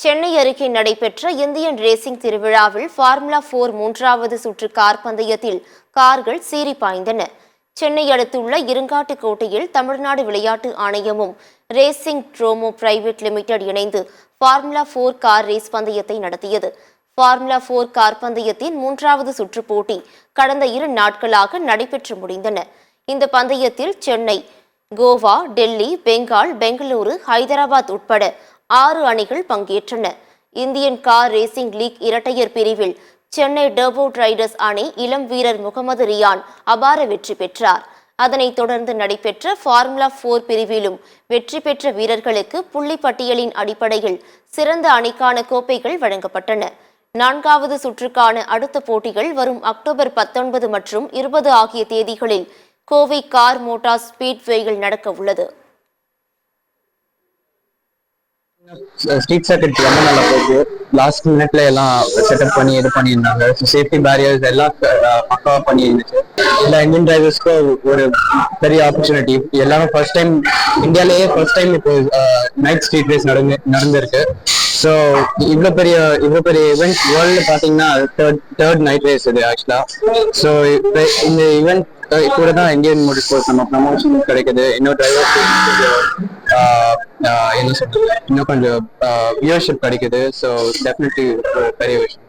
சென்னை அருகே நடைபெற்ற Indian racing திருவிழாவில் ஃபார்முலா 4 மூன்றாவது சுற்று கார் பந்தயத்தில் கார்கள் சீறி பாய்ந்தன. சென்னை அடுத்துள்ள இருங்காட்டுக்கோட்டையில் தமிழ்நாடு விளையாட்டு ஆணையமும் ரேசிங் ட்ரோமோ பிரைவேட் லிமிடெட் இணைந்து ஃபார்முலா 4 கார் ரேஸ் பந்தயத்தை நடத்தியது. ஃபார்முலா 4 கார் பந்தயத்தின் மூன்றாவது சுற்று போட்டி கடந்த 2 நாட்களாக நடைபெற்று முடிந்தன. இந்த பந்தயத்தில் சென்னை, கோவா, டெல்லி, பெங்கால், பெங்களூரு, ஹைதராபாத் உட்பட 6 அணிகள் பங்கேற்றன. இந்தியன் கார் ரேசிங் லீக் இரட்டையர் பிரிவில் சென்னை டர்போ ரைடர்ஸ் அணி இளம் வீரர் முகமது ரியான் அபார வெற்றி பெற்றார். அதனைத் தொடர்ந்து நடைபெற்ற ஃபார்முலா 4 பிரிவிலும் வெற்றி பெற்ற வீரர்களுக்கு புள்ளி பட்டியலின் அடிப்படையில் சிறந்த அணிக்கான கோப்பைகள் வழங்கப்பட்டன. 4வது சுற்றுக்கான அடுத்த போட்டிகள் வரும் அக்டோபர் 19 மற்றும் 20 ஆகிய தேதிகளில் கோவை கார் மோட்டார் ஸ்பீட்வேயில் நடக்க உள்ளது. ஸ்ட்ரீட் சர்க்கிட் ரொம்ப நல்லா போகுது. லாஸ்ட் மினிட்ல எல்லாம் செட்டப் பண்ணி இது பண்ணியிருந்தாங்க. சேஃப்டி பேரியர்ஸ் எல்லாம் பக்காவா பண்ணி இருந்துச்சு. எல்லா இந்தியன் டிரைவர்ஸ்க்கும் ஒரு பெரிய ஆப்பர்ச்சுனிட்டி. எல்லாரும் ஃபர்ஸ்ட் டைம் இந்தியாலேயே ஃபர்ஸ்ட் டைம் இப்போ நைட் ஸ்ட்ரீட் ரேஸ் நடந்திருக்கு. ஸோ இவ்வளோ பெரிய ஈவெண்ட் வேர்ல்டு பார்த்தீங்கன்னா தேர்ட் நைட் ரேஸ் இது ஆக்சுவலா. ஸோ இந்த ஈவெண்ட் கூட தான் இந்தியன் மோட்டார் ஸ்போர்ட்ஸ் நம்ம ப்ரமோஷன் கிடைக்குது. இன்னும் டிரைவர்ஸ் என்ன சொல்றது, இன்னும் கொஞ்சம் வியூவர்ஷிப் கிடைக்குது. ஸோ டெஃபினெட்லி பெரிய விஷயம்.